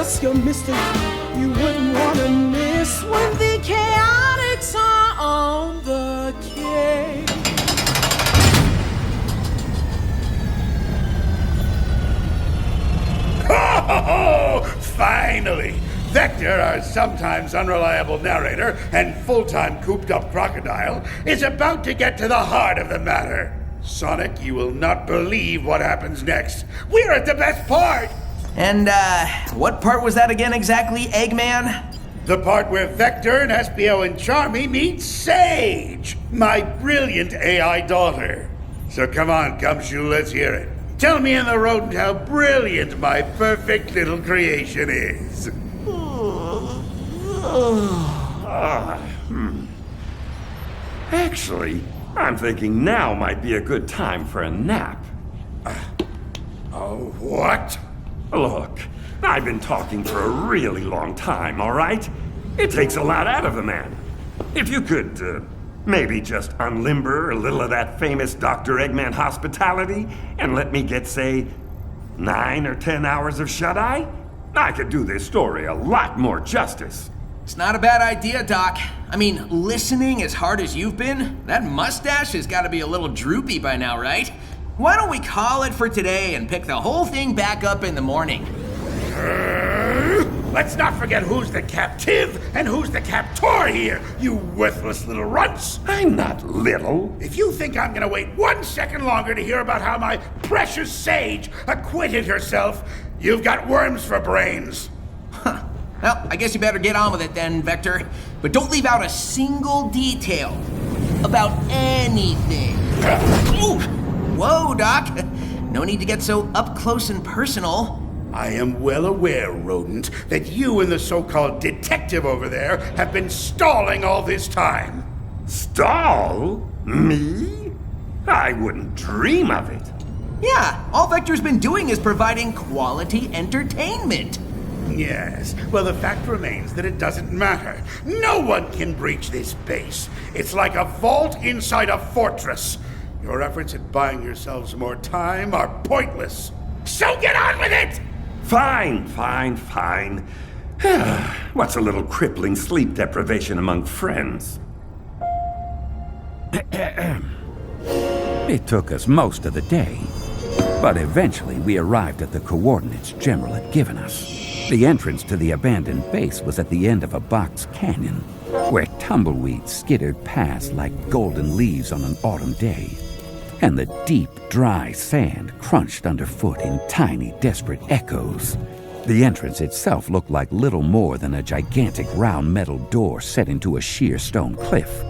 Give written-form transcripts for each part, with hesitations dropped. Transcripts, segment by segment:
us your mystery you wouldn't want to miss when the chaotics are on the case. Oh, finally! Vector, our sometimes unreliable narrator and full-time cooped-up crocodile, is about to get to the heart of the matter. Sonic, you will not believe what happens next. We're at the best part! And, what part was that again exactly, Eggman? The part where Vector and Espio and Charmy meet Sage, my brilliant AI daughter. So come on, Gumshoe, let's hear it. Tell me in the rodent how brilliant my perfect little creation is. Actually, I'm thinking now might be a good time for a nap. Oh, what? Look, I've been talking for a really long time, all right? It takes a lot out of a man. If you could, maybe just unlimber a little of that famous Dr. Eggman hospitality and let me get, say, 9 or 10 hours of shut-eye, I could do this story a lot more justice. It's not a bad idea, Doc. I mean, listening as hard as you've been, that mustache has got to be a little droopy by now, right? Why don't we call it for today and pick the whole thing back up in the morning? Let's not forget who's the captive and who's the captor here, you worthless little runts. I'm not little. If you think I'm gonna wait 1 second longer to hear about how my precious Sage acquitted herself, you've got worms for brains. Huh. Well, I guess you better get on with it then, Vector. But don't leave out a single detail about anything. Ooh. Whoa, Doc. No need to get so up close and personal. I am well aware, rodent, that you and the so-called detective over there have been stalling all this time. Stall? Me? I wouldn't dream of it. Yeah, all Vector's been doing is providing quality entertainment. Yes, well, the fact remains that it doesn't matter. No one can breach this base. It's like a vault inside a fortress. Your efforts at buying yourselves more time are pointless. So get on with it! Fine. What's a little crippling sleep deprivation among friends? It took us most of the day, but eventually we arrived at the coordinates General had given us. The entrance to the abandoned base was at the end of a box canyon, where tumbleweeds skittered past like golden leaves on an autumn day, and the deep, dry sand crunched underfoot in tiny, desperate echoes. The entrance itself looked like little more than a gigantic round metal door set into a sheer stone cliff,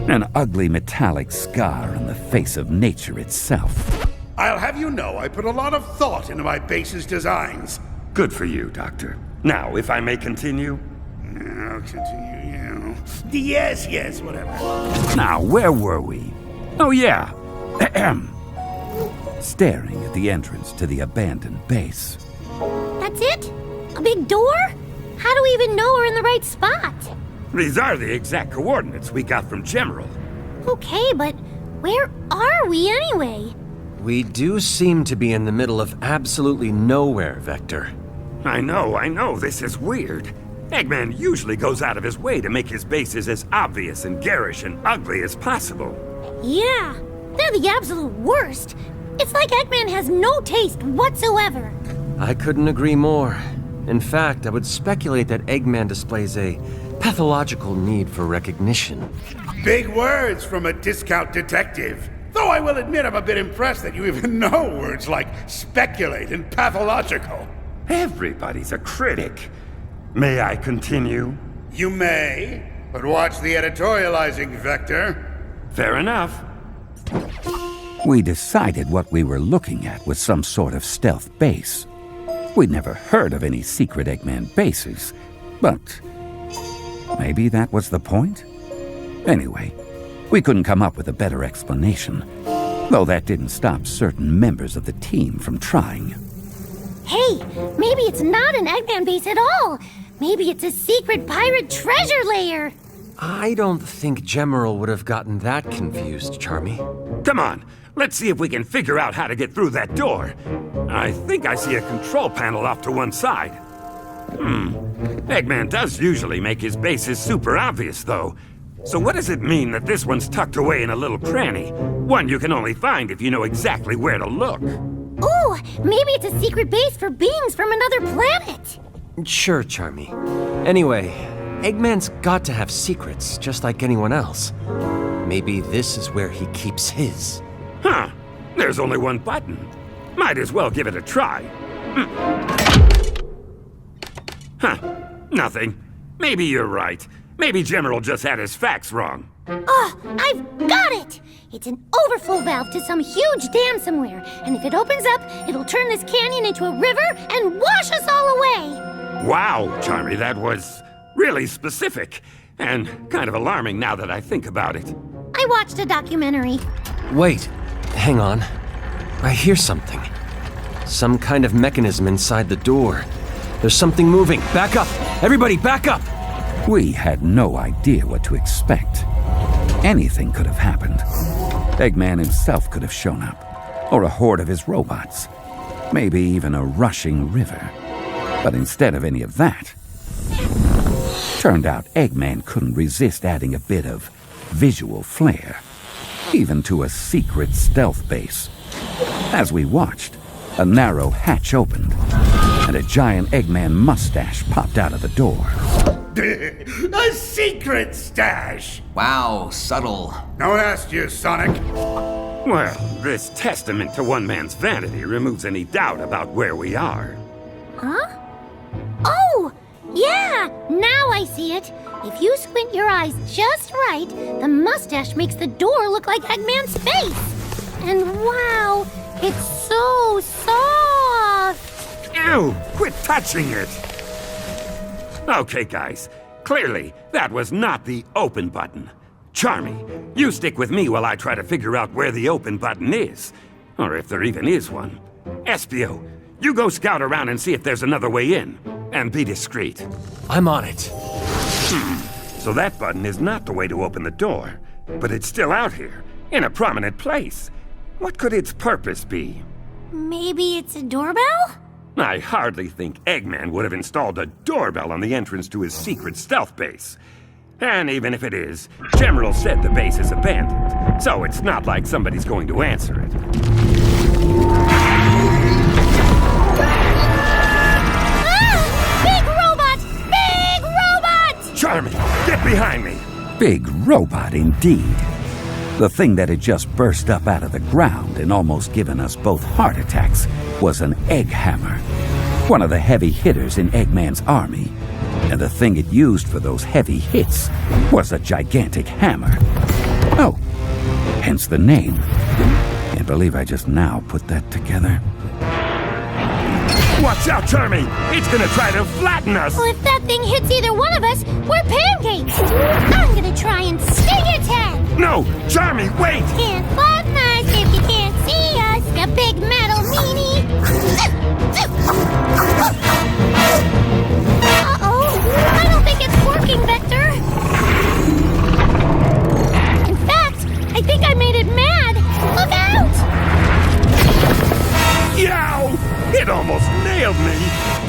an ugly metallic scar on the face of nature itself. I'll have you know I put a lot of thought into my base's designs. Good for you, Doctor. Now, if I may continue? I'll continue, yeah. Yes, whatever. Now, where were we? Oh, yeah. Staring at the entrance to the abandoned base. That's it? A big door? How do we even know we're in the right spot? These are the exact coordinates we got from General. Okay, but where are we anyway? We do seem to be in the middle of absolutely nowhere, Vector. I know, this is weird. Eggman usually goes out of his way to make his bases as obvious and garish and ugly as possible. Yeah, they're the absolute worst. It's like Eggman has no taste whatsoever. I couldn't agree more. In fact, I would speculate that Eggman displays a pathological need for recognition. Big words from a discount detective. Though I will admit I'm a bit impressed that you even know words like speculate and pathological. Everybody's a critic. May I continue? You may, but watch the editorializing, Vector. Fair enough. We decided what we were looking at was some sort of stealth base. We'd never heard of any secret Eggman bases, but maybe that was the point? Anyway, we couldn't come up with a better explanation, though that didn't stop certain members of the team from trying. Hey, maybe it's not an Eggman base at all. Maybe it's a secret pirate treasure lair. I don't think General would have gotten that confused, Charmy. Come on, let's see if we can figure out how to get through that door. I think I see a control panel off to one side. Eggman does usually make his bases super obvious, though. So what does it mean that this one's tucked away in a little cranny? One you can only find if you know exactly where to look. Ooh, maybe it's a secret base for beings from another planet. Sure, Charmy. Anyway, Eggman's got to have secrets, just like anyone else. Maybe this is where he keeps his. Huh. There's only one button. Might as well give it a try. Huh. Nothing. Maybe you're right. Maybe General just had his facts wrong. Oh, I've got it! It's an overflow valve to some huge dam somewhere, and if it opens up, it'll turn this canyon into a river and wash us all away! Wow, Charmy, that was really specific, and kind of alarming now that I think about it. I watched a documentary. Wait, hang on. I hear something. Some kind of mechanism inside the door. There's something moving. Back up! Everybody, back up! We had no idea what to expect. Anything could have happened. Eggman himself could have shown up, or a horde of his robots. Maybe even a rushing river. But instead of any of that, turned out Eggman couldn't resist adding a bit of visual flair, even to a secret stealth base. As we watched, a narrow hatch opened, and a giant Eggman mustache popped out of the door. A secret stash! Wow, subtle. No one asked you, Sonic. Well, this testament to one man's vanity removes any doubt about where we are. Huh? Oh, yeah! Now I see it. If you squint your eyes just right, the mustache makes the door look like Eggman's face. And wow, it's so soft! Ew! Quit touching it! Okay, guys. Clearly, that was not the open button. Charmy, you stick with me while I try to figure out where the open button is. Or if there even is one. Espio, you go scout around and see if there's another way in. And be discreet. I'm on it. So that button is not the way to open the door. But it's still out here, in a prominent place. What could its purpose be? Maybe it's a doorbell? I hardly think Eggman would have installed a doorbell on the entrance to his secret stealth base. And even if it is, General said the base is abandoned, so it's not like somebody's going to answer it. Ah! Big robot! Big robot! Charmy, get behind me! Big robot indeed. The thing that had just burst up out of the ground and almost given us both heart attacks was an egg hammer, one of the heavy hitters in Eggman's army. And the thing it used for those heavy hits was a gigantic hammer. Oh, hence the name. Can't believe I just now put that together. Watch out, Charmy! It's gonna try to flatten us! Well, if that thing hits either one of us, we're pancakes! I'm gonna try and sting its head! No! Charmy, wait! Can't flatten us if you can't see us, you big metal meanie! Uh-oh! I don't think it's working, Vector! In fact, I think I made it mad! Look out! Yow! It almost nailed me!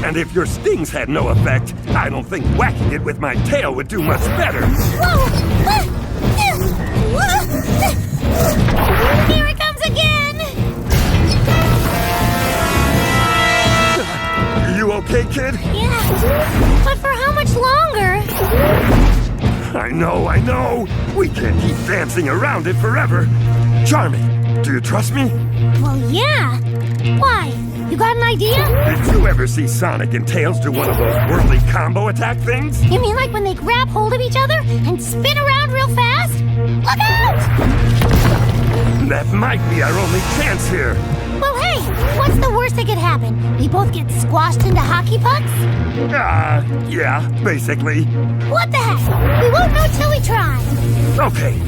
And if your stings had no effect, I don't think whacking it with my tail would do much better. Whoa! Here it comes again! You okay, kid? Yeah, but for how much longer? I know. We can't keep dancing around it forever. Charmy, do you trust me? Well, yeah. Why? You got an idea? Did you ever see Sonic and Tails do one of those whirly combo attack things? You mean like when they grab hold of each other and spin around real fast? Look out! That might be our only chance here. Well, hey, what's the worst that could happen? We both get squashed into hockey pucks? Yeah, basically. What the heck? We won't know till we try. Okay,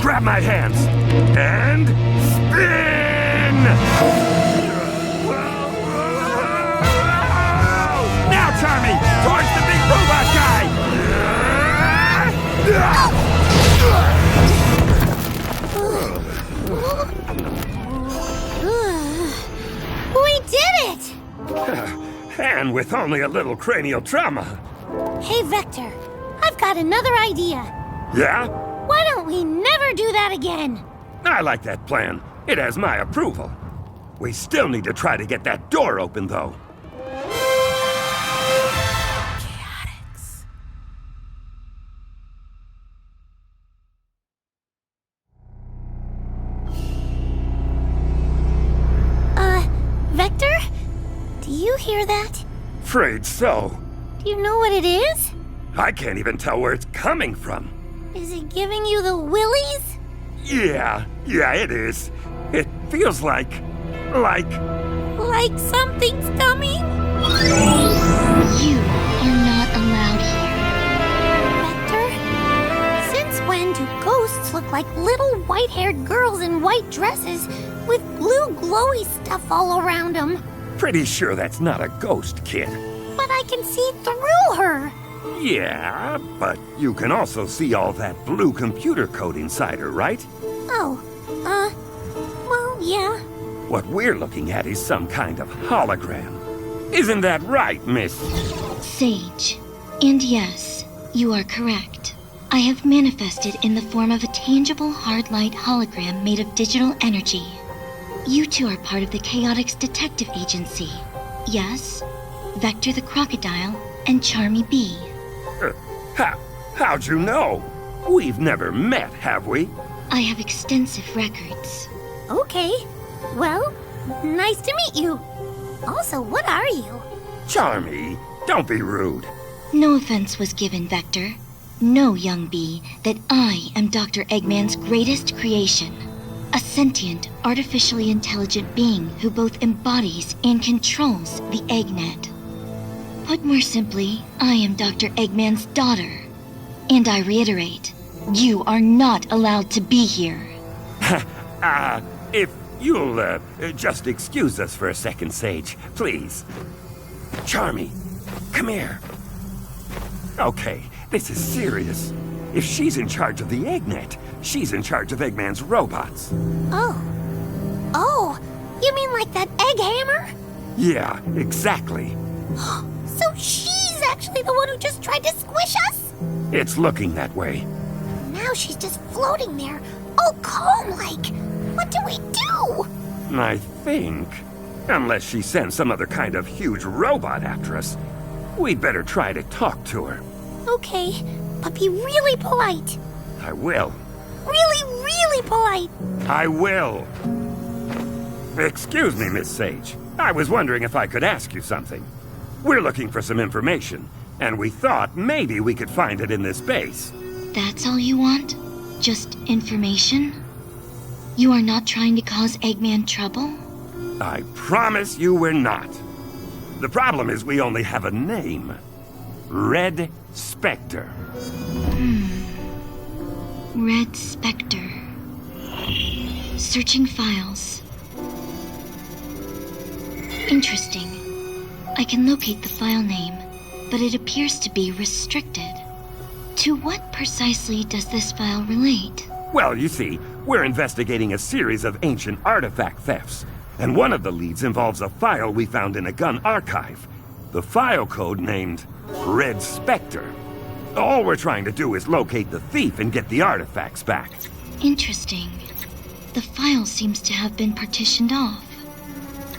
grab my hands and spin! Now, Charmy, towards the big robot guy! We did it! And with only a little cranial trauma. Hey, Vector, I've got another idea. Yeah? Why don't we never do that again? I like that plan. It has my approval. We still need to try to get that door open, though. Vector? Do you hear that? Afraid so. Do you know what it is? I can't even tell where it's coming from. Is it giving you the willies? Yeah, it is. It feels like Like something's coming? You are not allowed here. Vector? Since when do ghosts look like little white-haired girls in white dresses with blue glowy stuff all around them? Pretty sure that's not a ghost, kid. But I can see through her. Yeah, but you can also see all that blue computer code inside her, right? Oh, well, yeah. What we're looking at is some kind of hologram. Isn't that right, Miss? Sage. And yes, you are correct. I have manifested in the form of a tangible hard light hologram made of digital energy. You two are part of the Chaotix Detective Agency. Yes, Vector the Crocodile and Charmy B. How'd you know? We've never met, have we? I have extensive records. Okay. Well, nice to meet you. Also, what are you? Charmy, don't be rude. No offense was given, Vector. Know, young bee, that I am Dr. Eggman's greatest creation. A sentient, artificially intelligent being who both embodies and controls the Eggnet. Put more simply, I am Dr. Eggman's daughter. And I reiterate, you are not allowed to be here. If you'll, just excuse us for a second, Sage, please. Charmy, come here. Okay, this is serious. If she's in charge of the Eggnet, she's in charge of Eggman's robots. Oh, you mean like that egg hammer? Yeah, exactly. So she's actually the one who just tried to squish us? It's looking that way. Now she's just floating there, all calm-like. What do we do? I think, unless she sends some other kind of huge robot after us, we'd better try to talk to her. Okay, but be really polite. I will. Really, really polite. I will. Excuse me, Miss Sage. I was wondering if I could ask you something. We're looking for some information, and we thought maybe we could find it in this base. That's all you want? Just information? You are not trying to cause Eggman trouble? I promise you we're not. The problem is we only have a name. Red Spectre. Red Spectre. Searching files. Interesting. I can locate the file name, but it appears to be restricted. To what precisely does this file relate? Well, you see, we're investigating a series of ancient artifact thefts, and one of the leads involves a file we found in a gun archive. The file code named Red Spectre. All we're trying to do is locate the thief and get the artifacts back. Interesting. The file seems to have been partitioned off.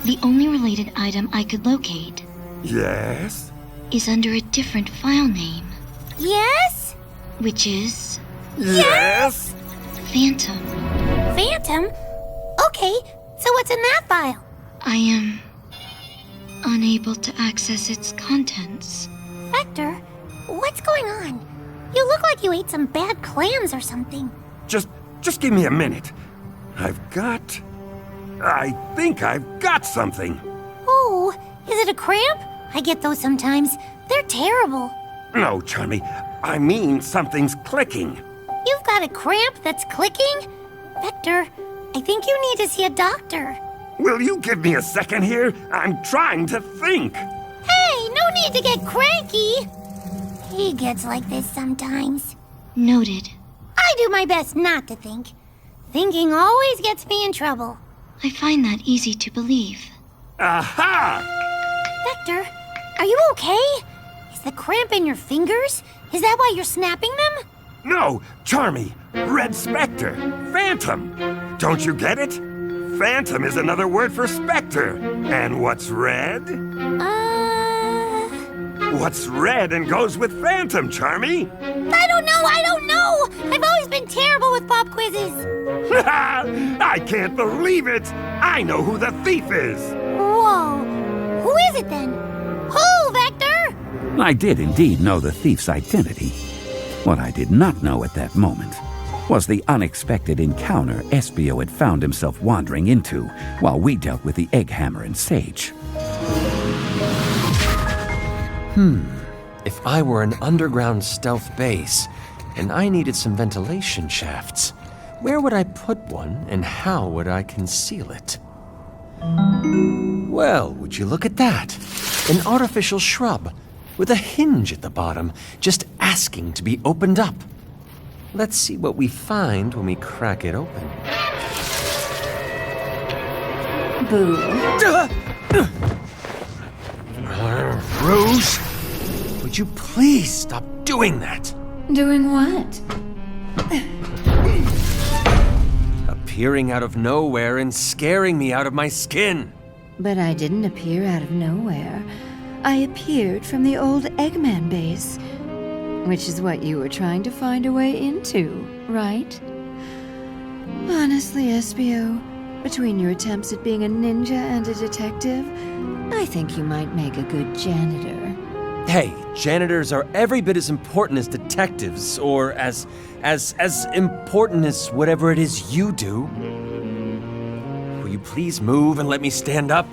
The only related item I could locate Yes? is under a different file name, Yes? which is Yes? Phantom. Phantom? Okay, so what's in that file? I am unable to access its contents. Vector, what's going on? You look like you ate some bad clams or something. Just give me a minute. I think I've got something. Oh, is it a cramp? I get those sometimes. They're terrible. No, Charmy, I mean something's clicking. You've got a cramp that's clicking? Vector, I think you need to see a doctor. Will you give me a second here? I'm trying to think. Hey, no need to get cranky. He gets like this sometimes. Noted. I do my best not to think. Thinking always gets me in trouble. I find that easy to believe. Aha! Vector, Are you okay? Is the cramp in your fingers? Is that why you're snapping them? No, Charmy, Red Spectre, Phantom. Don't you get it? Phantom is another word for spectre. And what's red? What's red and goes with Phantom, Charmy? I don't know! I've always been terrible with pop quizzes. I can't believe it! I know who the thief is! Whoa. Who is it then? Who, Vector? I did indeed know the thief's identity. What I did not know at that moment was the unexpected encounter Espio had found himself wandering into while we dealt with the Egg Hammer and Sage. If I were an underground stealth base, and I needed some ventilation shafts, where would I put one and how would I conceal it? Well, would you look at that? An artificial shrub with a hinge at the bottom, just asking to be opened up. Let's see what we find when we crack it open. Boo. Rouge, would you please stop doing that? Doing what? Appearing out of nowhere and scaring me out of my skin. But I didn't appear out of nowhere. I appeared from the old Eggman base, which is what you were trying to find a way into, right? Honestly, Espio, between your attempts at being a ninja and a detective, I think you might make a good janitor. Hey, janitors are every bit as important as detectives, or as important as whatever it is you do. Will you please move and let me stand up?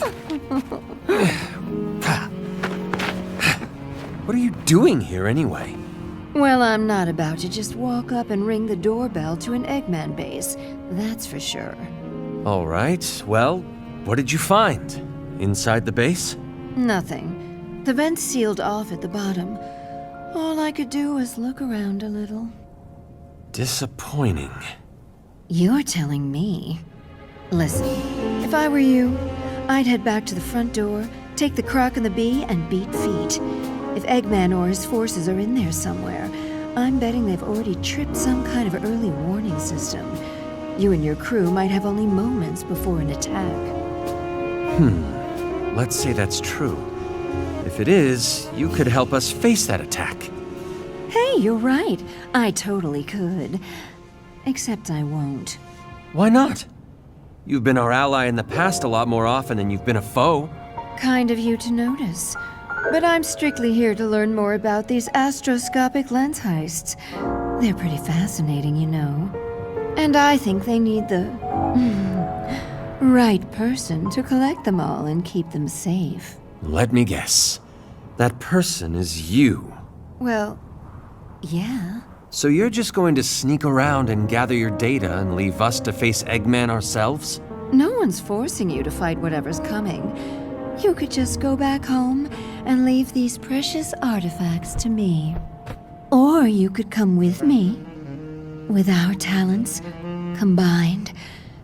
What are you doing here anyway? Well, I'm not about to just walk up and ring the doorbell to an Eggman base, that's for sure. All right, well, what did you find? Inside the base? Nothing. The vents sealed off at the bottom. All I could do was look around a little. Disappointing. You're telling me. Listen, if I were you, I'd head back to the front door, take the Croc and the Bee, and beat feet. If Eggman or his forces are in there somewhere, I'm betting they've already tripped some kind of early warning system. You and your crew might have only moments before an attack. Let's say that's true. If it is, you could help us face that attack. Hey, you're right. I totally could. Except I won't. Why not? You've been our ally in the past a lot more often than you've been a foe. Kind of you to notice. But I'm strictly here to learn more about these astroscopic lens heists. They're pretty fascinating, you know. And I think they need the right person to collect them all and keep them safe. Let me guess. That person is you. Well, yeah. So you're just going to sneak around and gather your data and leave us to face Eggman ourselves? No one's forcing you to fight whatever's coming. You could just go back home and leave these precious artifacts to me. Or you could come with me. With our talents combined,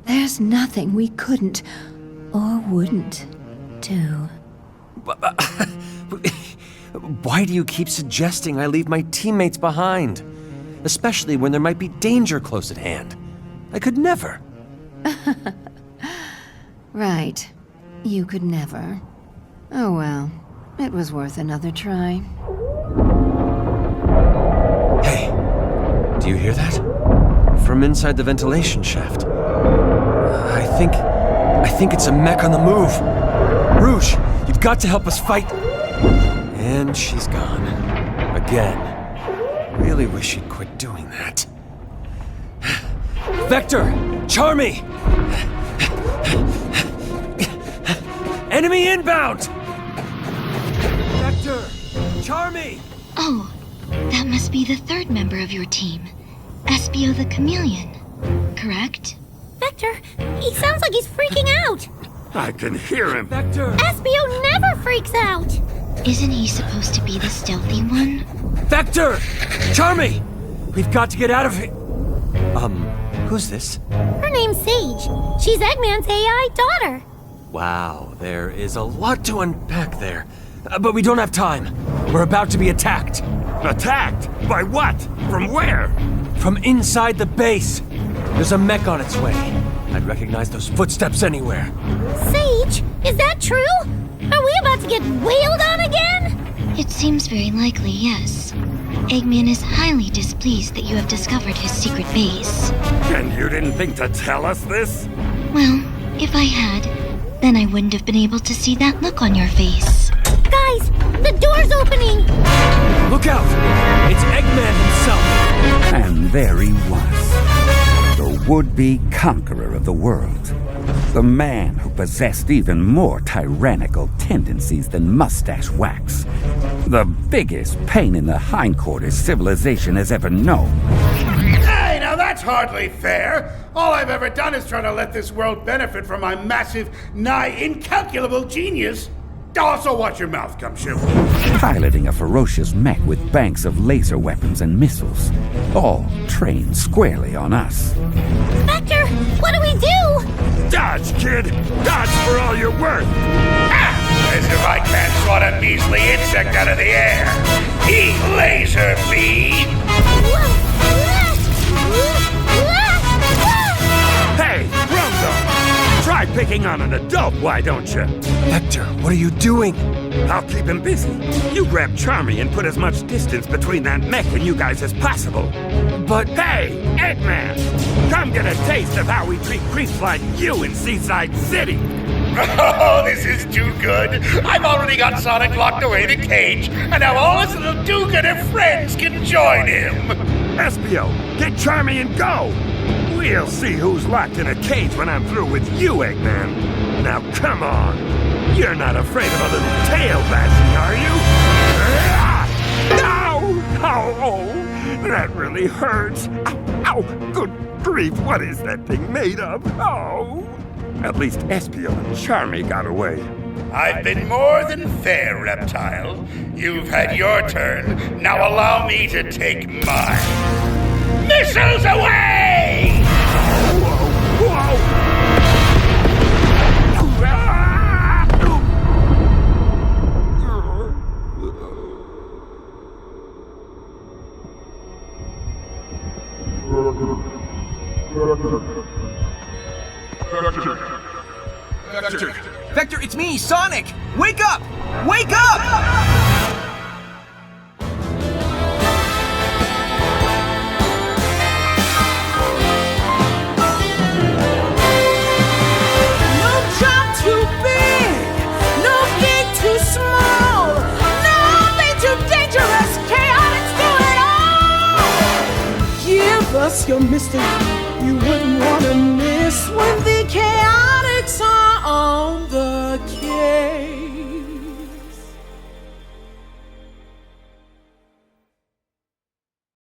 there's nothing we couldn't or wouldn't do. Why do you keep suggesting I leave my teammates behind? Especially when there might be danger close at hand. I could never. Right. You could never. Oh well. It was worth another try. Hey, do you hear that? From inside the ventilation shaft. I think it's a mech on the move. Rouge, you've got to help us fight. And she's gone. Again. Really wish she'd quit doing that. Vector! Charmy! Enemy inbound! Vector! Charmy! Oh, that must be the third member of your team. Espio the Chameleon, correct? Vector, he sounds like he's freaking out. I can hear him. Vector! Espio never freaks out. Isn't he supposed to be the stealthy one? Vector! Charmy! We've got to get out of here. Who's this? Her name's Sage. She's Eggman's AI daughter. Wow, there is a lot to unpack there. But we don't have time. We're about to be attacked. Attacked? By what? From where? From inside the base. There's a mech on its way. I'd recognize those footsteps anywhere. Sage, is that true? Are we about to get wailed on again? It seems very likely, yes. Eggman is highly displeased that you have discovered his secret base. And you didn't think to tell us this? Well, if I had, then I wouldn't have been able to see that look on your face. Guys, the door's opening! Look out! It's Eggman himself! And there he was, the would-be conqueror of the world. The man who possessed even more tyrannical tendencies than mustache wax. The biggest pain in the hindquarters civilization has ever known. Hey, now that's hardly fair. All I've ever done is try to let this world benefit from my massive, nigh incalculable genius. Also, watch your mouth, Gumshoe. Piloting a ferocious mech with banks of laser weapons and missiles, all trained squarely on us. Vector, what do we do? Dodge, kid! Dodge for all you're worth! As if I can't swat a measly insect out of the air. Heat laser beam! Hey, Rumbo! Try picking on an adult, why don't you? Vector, what are you doing? I'll keep him busy. You grab Charmy and put as much distance between that mech and you guys as possible. But Hey, Eggman! Come get a taste of how we treat creeps like you in Seaside City! Oh, this is too good. I've already got Sonic locked away in a cage, and now all his little do-gooder friends can join him. Espio, get Charmy and go! We'll see who's locked in a cage when I'm through with you, Eggman. Now come on. You're not afraid of a little tail bashing, are you? Ow! Ow! That really hurts. Ow! Ow! Good grief, what is that thing made of? Oh! At least Espio and Charmy got away. I've been more than fair, Reptile. You've had your turn. Now allow me to take mine. Missiles away! Whoa! Whoa! Vector, it's me, Sonic! Wake up! Wake up! No job too big, no gig too small, nothing too dangerous, chaotic through it all. Give us your mystery, you wouldn't want to miss when